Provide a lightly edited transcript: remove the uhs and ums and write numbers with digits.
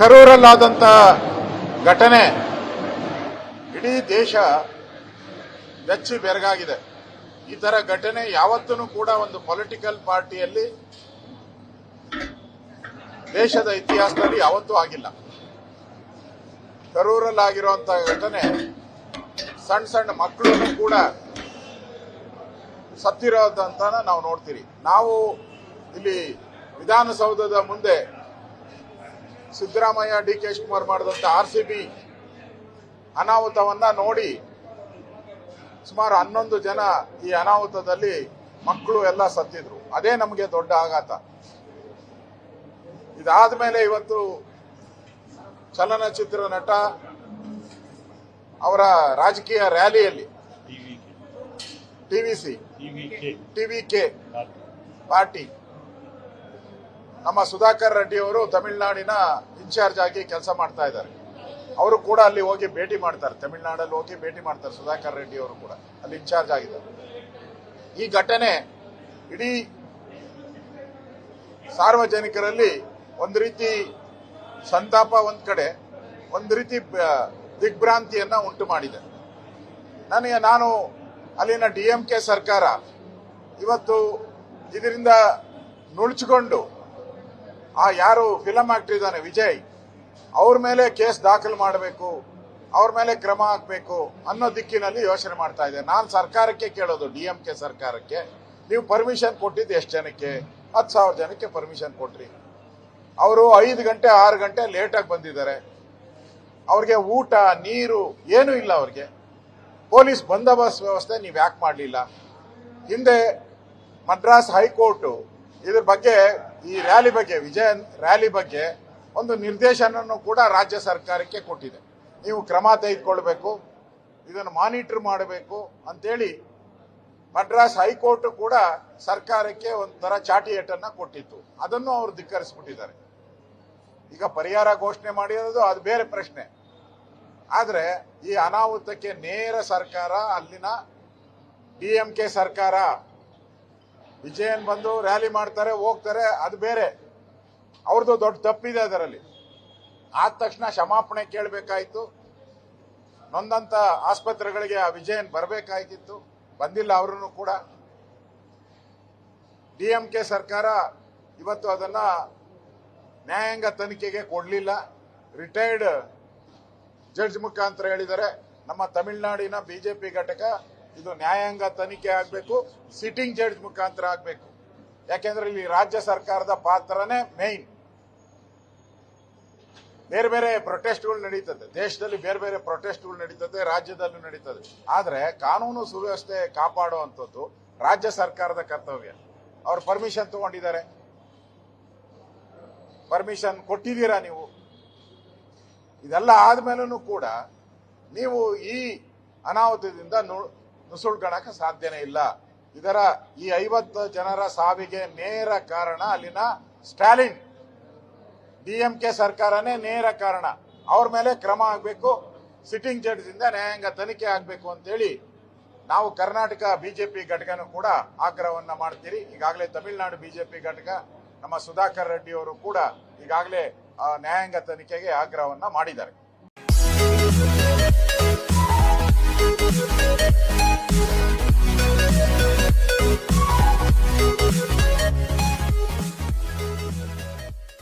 ಕರೂರಲ್ಲಾದಂಥ ಘಟನೆ ಇಡೀ ದೇಶ ಬೆಚ್ಚಿ ಬೆರಗಾಗಿದೆ. ಈ ತರ ಘಟನೆ ಯಾವತ್ತೂ ಕೂಡ ಒಂದು ಪೊಲಿಟಿಕಲ್ ಪಾರ್ಟಿಯಲ್ಲಿ ದೇಶದ ಇತಿಹಾಸದಲ್ಲಿ ಯಾವತ್ತೂ ಆಗಿಲ್ಲ. ಕರೂರಲ್ಲಾಗಿರುವಂತಹ ಘಟನೆ ಸಣ್ಣ ಸಣ್ಣ ಮಕ್ಕಳನ್ನು ಕೂಡ ಸತ್ತಿರೋದಂತ ನಾವು ನೋಡ್ತೀರಿ. ನಾವು ಇಲ್ಲಿ ವಿಧಾನಸೌಧದ ಮುಂದೆ ಸಿದ್ದರಾಮಯ್ಯ ಡಿ ಕೆ ಶಿವಕುಮಾರ್ ಮಾಡಿದಂತ RCB ಅನಾಹುತವನ್ನ ನೋಡಿ ಸುಮಾರು 11 ಜನ ಈ ಅನಾಹುತದಲ್ಲಿ ಮಕ್ಕಳು ಎಲ್ಲ ಸತ್ತಿದ್ರು. ಅದೇ ನಮಗೆ ದೊಡ್ಡ ಆಘಾತ. ಇದಾದ ಮೇಲೆ ಇವತ್ತು ಚಲನಚಿತ್ರ ನಟ ಅವರ ರಾಜಕೀಯ ರ್ಯಾಲಿಯಲ್ಲಿ ಟಿವಿಕೆ ಪಾರ್ಟಿ ನಮ್ಮ ಸುಧಾಕರ್ ರೆಡ್ಡಿ ಅವರು ತಮಿಳುನಾಡಿನ ಇನ್ಚಾರ್ಜ್ ಆಗಿ ಕೆಲಸ ಮಾಡ್ತಾ ಇದ್ದಾರೆ. ಅವರು ಕೂಡ ಅಲ್ಲಿ ಹೋಗಿ ಭೇಟಿ ಮಾಡ್ತಾರೆ, ತಮಿಳುನಾಡಲ್ಲಿ ಹೋಗಿ ಭೇಟಿ ಮಾಡ್ತಾರೆ. ಸುಧಾಕರ್ ರೆಡ್ಡಿ ಅವರು ಕೂಡ ಅಲ್ಲಿ ಇನ್ಚಾರ್ಜ್ ಆಗಿದ್ದಾರೆ. ಈ ಘಟನೆ ಇಡೀ ಸಾರ್ವಜನಿಕರಲ್ಲಿ ಒಂದು ರೀತಿ ಸಂತಾಪ ಒಂದ್ ಕಡೆ, ಒಂದು ರೀತಿ ದಿಗ್ಭ್ರಾಂತಿಯನ್ನ ಉಂಟು ಮಾಡಿದೆ. ನಾನು ಅಲ್ಲಿನ DMK ಸರ್ಕಾರ ಇವತ್ತು ಇದರಿಂದ ನುಳ್ಚಿಕೊಂಡು ಯಾರು ಫಿಲಂ ಆಕ್ಟರ್ ಇದ್ದಾನೆ ವಿಜಯ್, ಅವ್ರ ಮೇಲೆ ಕೇಸ್ ದಾಖಲು ಮಾಡಬೇಕು, ಅವ್ರ ಮೇಲೆ ಕ್ರಮ ಹಾಕಬೇಕು ಅನ್ನೋ ದಿಕ್ಕಿನಲ್ಲಿ ಯೋಚನೆ ಮಾಡ್ತಾ ಇದೆ. ನಾನು ಸರ್ಕಾರಕ್ಕೆ ಕೇಳೋದು, DMK ಸರ್ಕಾರಕ್ಕೆ, ನೀವು ಪರ್ಮಿಷನ್ ಕೊಟ್ಟಿದ್ದು ಎಷ್ಟು ಜನಕ್ಕೆ? 10,000 ಜನಕ್ಕೆ ಪರ್ಮಿಷನ್ ಕೊಟ್ರಿ. ಅವರು 5 ಗಂಟೆ 6 ಗಂಟೆ ಲೇಟಾಗಿ ಬಂದಿದ್ದಾರೆ. ಅವ್ರಿಗೆ ಊಟ ನೀರು ಏನೂ ಇಲ್ಲ. ಅವ್ರಿಗೆ ಪೊಲೀಸ್ ಬಂದೋಬಸ್ತ್ ವ್ಯವಸ್ಥೆ ನೀವು ಯಾಕೆ ಮಾಡಲಿಲ್ಲ? ಹಿಂದೆ ಮದ್ರಾಸ್ ಹೈಕೋರ್ಟ್ ಇದ್ರ ಬಗ್ಗೆ, ಈ ರ್ಯಾಲಿ ಬಗ್ಗೆ, ವಿಜಯನ್ ರ್ಯಾಲಿ ಬಗ್ಗೆ ಒಂದು ನಿರ್ದೇಶನವನ್ನು ಕೂಡ ರಾಜ್ಯ ಸರ್ಕಾರಕ್ಕೆ ಕೊಟ್ಟಿದೆ. ನೀವು ಕ್ರಮ ತೆಗೆದುಕೊಳ್ಬೇಕು, ಇದನ್ನು ಮಾನಿಟರ್ ಮಾಡಬೇಕು ಅಂತೇಳಿ ಮದ್ರಾಸ್ ಹೈಕೋರ್ಟ್ ಕೂಡ ಸರ್ಕಾರಕ್ಕೆ ಒಂಥರ ಚಾಟಿ ಏಟನ್ನ ಕೊಟ್ಟಿತ್ತು. ಅದನ್ನು ಅವರು ಧಿಕ್ಕರಿಸ್ಬಿಟ್ಟಿದ್ದಾರೆ. ಈಗ ಪರಿಹಾರ ಘೋಷಣೆ ಮಾಡಿರೋದು ಅದು ಬೇರೆ ಪ್ರಶ್ನೆ. ಆದ್ರೆ ಈ ಅನಾಹುತಕ್ಕೆ ನೇರ ಸರ್ಕಾರ, ಅಲ್ಲಿನ DMK ಸರ್ಕಾರ, ವಿಜಯನ್ ಬಂದು ರ್ಯಾಲಿ ಮಾಡ್ತಾರೆ ಹೋಗ್ತಾರೆ, ಅದು ಬೇರೆ. ಅವ್ರದ್ದು ದೊಡ್ಡ ತಪ್ಪಿದೆ ಅದರಲ್ಲಿ. ಆದ ತಕ್ಷಣ ಕ್ಷಮಾಪಣೆ ಕೇಳಬೇಕಾಯ್ತು. ನೊಂದಂತ ಆಸ್ಪತ್ರೆಗಳಿಗೆ ಆ ವಿಜಯನ್ ಬರಬೇಕಾಗಿತ್ತು, ಬಂದಿಲ್ಲ ಅವರನ್ನು ಕೂಡ. DMK ಸರ್ಕಾರ ಇವತ್ತು ಅದನ್ನ ನ್ಯಾಯಾಂಗ ತನಿಖೆಗೆ ಕೊಡಲಿಲ್ಲ. ರಿಟೈರ್ಡ್ ಜಡ್ಜ್ ಮುಖಾಂತರ ಹೇಳಿದ್ದಾರೆ, ನಮ್ಮ ತಮಿಳುನಾಡಿನ BJP ಘಟಕ ಇದು ನ್ಯಾಯಾಂಗ ತನಿಖೆ ಆಗಬೇಕು, ಸಿಟ್ಟಿಂಗ್ ಜಡ್ಜ್ ಮುಖಾಂತರ ಆಗಬೇಕು. ಯಾಕೆಂದ್ರೆ ಇಲ್ಲಿ ರಾಜ್ಯ ಸರ್ಕಾರದ ಪಾತ್ರನೇ ಮೇನ್. ಬೇರೆ ಬೇರೆ ಪ್ರೊಟೆಸ್ಟ್ಗಳು ನಡೀತದೆ ದೇಶದಲ್ಲಿ, ಬೇರೆ ಬೇರೆ ಪ್ರೊಟೆಸ್ಟ್ಗಳು ನಡೀತದೆ, ರಾಜ್ಯದಲ್ಲೂ ನಡೀತದೆ. ಆದ್ರೆ ಕಾನೂನು ಸುವ್ಯವಸ್ಥೆ ಕಾಪಾಡುವಂಥದ್ದು ರಾಜ್ಯ ಸರ್ಕಾರದ ಕರ್ತವ್ಯ. ಅವ್ರು ಪರ್ಮಿಷನ್ ತಗೊಂಡಿದ್ದಾರೆ, ಪರ್ಮಿಷನ್ ಕೊಟ್ಟಿದ್ದೀರಾ ನೀವು. ಇದೆಲ್ಲ ಆದ್ಮೇಲೂ ಕೂಡ ನೀವು ಈ ಅನಾಹುತದಿಂದ ನುಸುಳ್ಕೊಳಕ್ಕೆ ಸಾಧ್ಯನೇ ಇಲ್ಲ. ಇದರ ಈ 50 ಜನರ ಸಾವಿಗೆ ನೇರ ಕಾರಣ ಅಲ್ಲಿನ ಸ್ಟಾಲಿನ್ DMK ಸರ್ಕಾರನೇ ನೇರ ಕಾರಣ. ಅವ್ರ ಮೇಲೆ ಕ್ರಮ ಆಗಬೇಕು, ಸಿಟ್ಟಿಂಗ್ ಜಡ್ಜ್ ಇಂದ ನ್ಯಾಯಾಂಗ ತನಿಖೆ ಆಗಬೇಕು ಅಂತೇಳಿ ನಾವು ಕರ್ನಾಟಕ BJP ಘಟಕನೂ ಕೂಡ ಆಗ್ರಹವನ್ನ ಮಾಡ್ತೀರಿ. ಈಗಾಗಲೇ ತಮಿಳುನಾಡು BJP ಘಟಕ ನಮ್ಮ ಸುಧಾಕರ್ ರೆಡ್ಡಿ ಅವರು ಕೂಡ ಈಗಾಗಲೇ ನ್ಯಾಯಾಂಗ ತನಿಖೆಗೆ ಆಗ್ರಹವನ್ನ ಮಾಡಿದ್ದಾರೆ.